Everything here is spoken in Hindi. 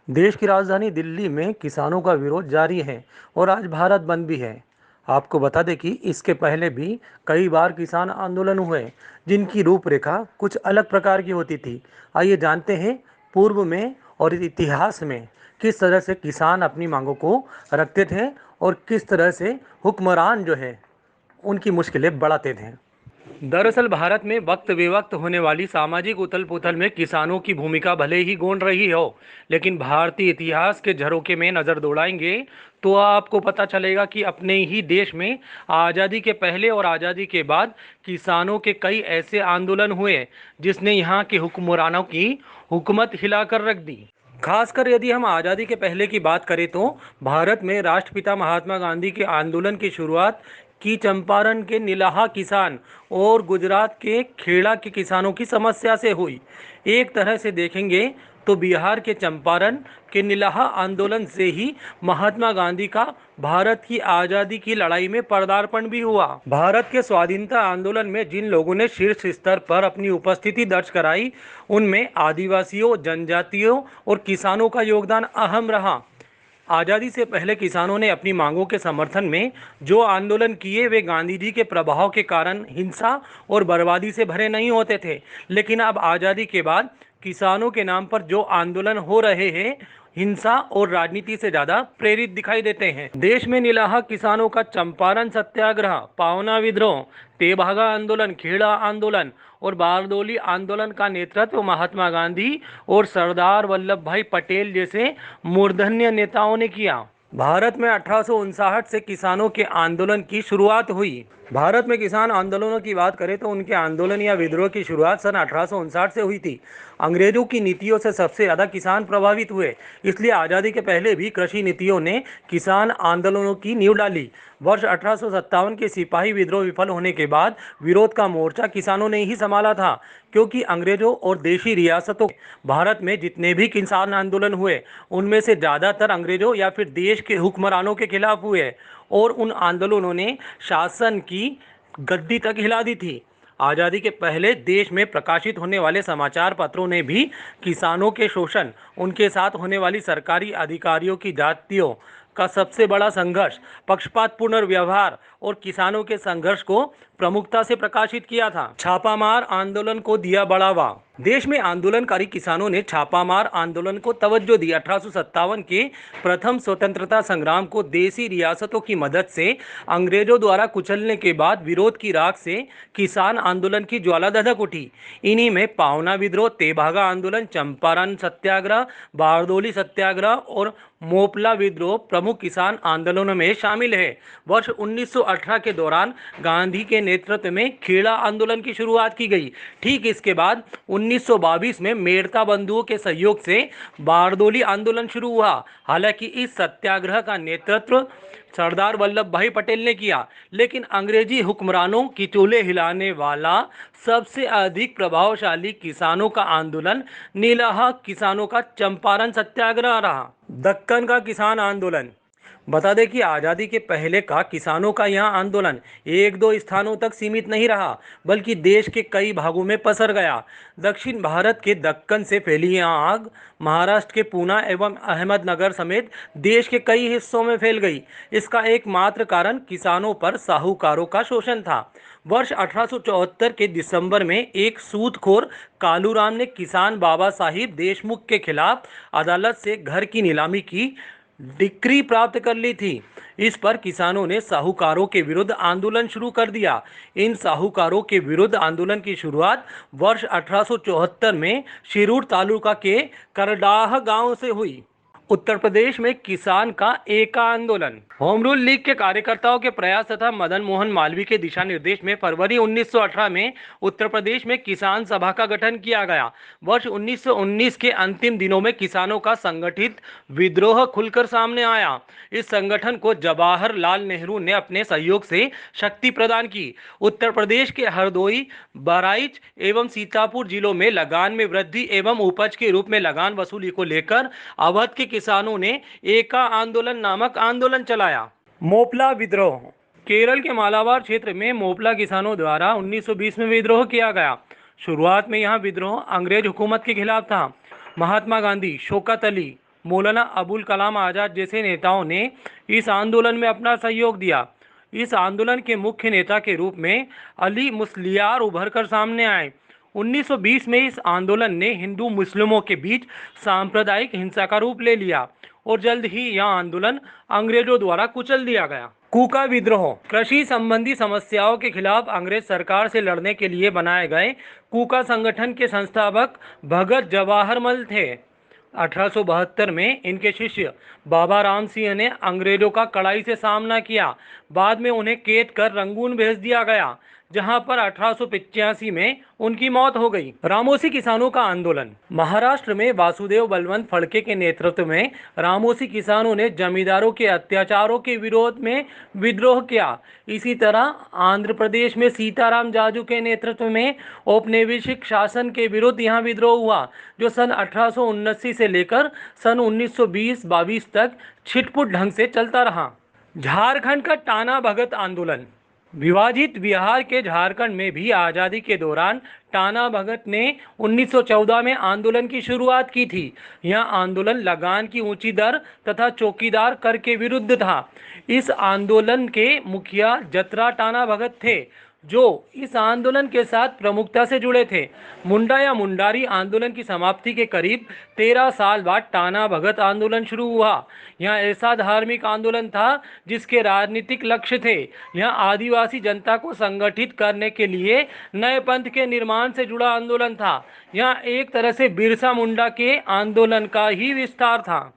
देश की राजधानी दिल्ली में किसानों का विरोध जारी है और आज भारत बंद भी है। आपको बता दें कि इसके पहले भी कई बार किसान आंदोलन हुए जिनकी रूपरेखा कुछ अलग प्रकार की होती थी। आइए जानते हैं पूर्व में और इतिहास में किस तरह से किसान अपनी मांगों को रखते थे और किस तरह से हुक्मरान जो है उनकी मुश्किलें बढ़ाते थे। दरअसल भारत में वक्त बेवक्त होने वाली सामाजिक उथल पुथल में किसानों की भूमिका भले ही गौण रही हो, लेकिन भारतीय इतिहास के झरोखे में नज़र दौड़ाएंगे तो आपको पता चलेगा कि अपने ही देश में आज़ादी के पहले और आज़ादी के बाद किसानों के कई ऐसे आंदोलन हुए जिसने यहाँ के हुक्मरानों की हुकूमत हिलाकर रख दी। खासकर यदि हम आज़ादी के पहले की बात करें तो भारत में राष्ट्रपिता महात्मा गांधी के आंदोलन की शुरुआत की चंपारण के निलाहा किसान और गुजरात के खेड़ा के किसानों की समस्या से हुई। एक तरह से देखेंगे तो बिहार के चंपारण के निलाहा आंदोलन से ही महात्मा गांधी का भारत की आज़ादी की लड़ाई में पदार्पण भी हुआ। भारत के स्वाधीनता आंदोलन में जिन लोगों ने शीर्ष स्तर पर अपनी उपस्थिति दर्ज कराई उनमें आदिवासियों, जनजातियों और किसानों का योगदान अहम रहा। आज़ादी से पहले किसानों ने अपनी मांगों के समर्थन में जो आंदोलन किए वे गांधी जी के प्रभाव के कारण हिंसा और बर्बादी से भरे नहीं होते थे, लेकिन अब आज़ादी के बाद किसानों के नाम पर जो आंदोलन हो रहे हैं हिंसा और राजनीति से ज़्यादा प्रेरित दिखाई देते हैं। देश में निलाहा किसानों का चंपारण सत्याग्रह, पावना विद्रोह, तेभागा आंदोलन, खेड़ा आंदोलन और बारदोली आंदोलन का नेतृत्व महात्मा गांधी और सरदार वल्लभ भाई पटेल जैसे मूर्धन्य नेताओं ने किया। भारत में 1859 से किसानों के आंदोलन की शुरुआत हुई। भारत में किसान आंदोलनों की बात करें तो उनके आंदोलन या विद्रोह की शुरुआत सन 1859 से हुई थी। अंग्रेजों की नीतियों से सबसे ज़्यादा किसान प्रभावित हुए, इसलिए आज़ादी के पहले भी कृषि नीतियों ने किसान आंदोलनों की नींव डाली। वर्ष 1857 के सिपाही विद्रोह विफल होने के बाद विरोध का मोर्चा किसानों ने ही संभाला था, क्योंकि अंग्रेजों और देशी रियासतों भारत में जितने भी किसान आंदोलन हुए उनमें से ज़्यादातर अंग्रेजों या फिर देश के हुक्मरानों के खिलाफ हुए और उन आंदोलनों ने शासन की गद्दी तक हिला दी थी। आज़ादी के पहले देश में प्रकाशित होने वाले समाचार पत्रों ने भी किसानों के शोषण, उनके साथ होने वाली सरकारी अधिकारियों की जातियों का सबसे बड़ा संघर्ष, पक्षपातपूर्ण व्यवहार और किसानों के संघर्ष को प्रमुखता से प्रकाशित किया था। छापामार आंदोलन को दिया बढ़ावा। देश में आंदोलनकारी किसानों ने छापामार आंदोलन को तवज्जो दी। 1857 के प्रथम स्वतंत्रता संग्राम को देशी रियासतों की मदद से अंग्रेजों द्वारा कुचलने के बाद विरोध की राख से किसान आंदोलन की ज्वाला धधक उठी। इन्हीं में पावना विद्रोह, तेभागा आंदोलन, चंपारण सत्याग्रह, बारदोली सत्याग्रह और मोपला विद्रोह प्रमुख किसान आंदोलनों में शामिल है। वर्ष 1918 के दौरान गांधी के नेतृत्व में खेड़ा आंदोलन की शुरुआत की गई। ठीक इसके बाद 1922 में मेड़ता बंधुओं के सहयोग से बारदोली आंदोलन शुरू हुआ। हालांकि इस सत्याग्रह का नेतृत्व सरदार वल्लभ भाई पटेल ने किया, लेकिन अंग्रेजी हुक्मरानों की चूल्हे हिलाने वाला सबसे अधिक प्रभावशाली किसानों का आंदोलन नीलाहा किसानों का चंपारण सत्याग्रह रहा। दक्कन का किसान आंदोलन। बता दें कि आज़ादी के पहले का किसानों का यह आंदोलन एक दो स्थानों तक सीमित नहीं रहा, बल्कि देश के कई भागों में पसर गया। दक्षिण भारत के दक्कन से फैली यह आग महाराष्ट्र के पूना एवं अहमदनगर समेत देश के कई हिस्सों में फैल गई। इसका एकमात्र कारण किसानों पर साहूकारों का शोषण था। वर्ष 1874 के दिसंबर में एक सूदखोर कालूराम ने किसान बाबा साहिब देशमुख के खिलाफ अदालत से घर की नीलामी की डिक्री प्राप्त कर ली थी। इस पर किसानों ने साहूकारों के विरुद्ध आंदोलन शुरू कर दिया। इन साहूकारों के विरुद्ध आंदोलन की शुरुआत वर्ष 1874 में शिरूर तालुका के करडाह गांव से हुई। उत्तर प्रदेश में किसान का एका आंदोलन। होम रूल लीग के कार्यकर्ताओं के प्रयास तथा मदन मोहन मालवीय के दिशा निर्देश में फरवरी 1918 में उत्तर प्रदेश में किसान सभा का गठन किया गया। वर्ष 1919 के अंतिम दिनों में किसानों का संगठित विद्रोह खुलकर सामने आया। इस संगठन को जवाहरलाल नेहरू ने अपने सहयोग से शक्ति प्रदान की। उत्तर प्रदेश के हरदोई, बहराइच एवं सीतापुर जिलों में लगान में वृद्धि एवं उपज के रूप में लगान वसूली को लेकर अवध के किसानों ने एका आंदोलन नामक आंदोलन चलाया। मोपला विद्रोह। केरल के मालाबार क्षेत्र में मोपला किसानों द्वारा 1920 में विद्रोह किया गया। शुरुआत में यहां विद्रोह अंग्रेज हुकूमत के खिलाफ था। महात्मा गांधी, शौकत अली, मौलाना अबुल कलाम आज़ाद जैसे नेताओं ने इस आंदोलन में अपना सहयोग दिया। इस आंदोलन के मुख्य नेता के रूप में अली मुस्लियार उभर कर सामने आए। 1920 में इस आंदोलन ने हिंदू मुस्लिमों के बीच सांप्रदायिक हिंसा का रूप ले लिया और जल्द ही यह आंदोलन अंग्रेजों द्वारा कुचल दिया गया। कूका विद्रोह कृषि संबंधी समस्याओं के खिलाफ अंग्रेज सरकार से लड़ने के लिए बनाए गए कूका संगठन के संस्थापक भगत जवाहर मल थे। 1872 में इनके शिष्य बाबा राम सिंह ने अंग्रेजों का कड़ाई से सामना किया। बाद में उन्हें कैद कर रंगून भेज दिया गया, जहां पर 1885 में उनकी मौत हो गई। रामोसी किसानों का आंदोलन महाराष्ट्र में वासुदेव बलवंत फड़के के नेतृत्व में रामोसी किसानों ने जमींदारों के अत्याचारों के विरोध में विद्रोह किया। इसी तरह आंध्र प्रदेश में सीताराम जाजू के नेतृत्व में औपनिवेशिक शासन के विरुद्ध यहाँ विद्रोह हुआ, जो सन 1879 से लेकर सन 1920-22 तक छिटपुट ढंग से चलता रहा। झारखंड का टाना भगत आंदोलन विभाजित बिहार के झारखंड में भी आज़ादी के दौरान टाना भगत ने 1914 में आंदोलन की शुरुआत की थी। यह आंदोलन लगान की ऊंची दर तथा चौकीदार कर के विरुद्ध था। इस आंदोलन के मुखिया जतरा टाना भगत थे, जो इस आंदोलन के साथ प्रमुखता से जुड़े थे। मुंडा या मुंडारी आंदोलन की समाप्ति के करीब 13 साल बाद टाना भगत आंदोलन शुरू हुआ। यह ऐसा धार्मिक आंदोलन था जिसके राजनीतिक लक्ष्य थे। यह आदिवासी जनता को संगठित करने के लिए नए पंथ के निर्माण से जुड़ा आंदोलन था। यह एक तरह से बिरसा मुंडा के आंदोलन का ही विस्तार था।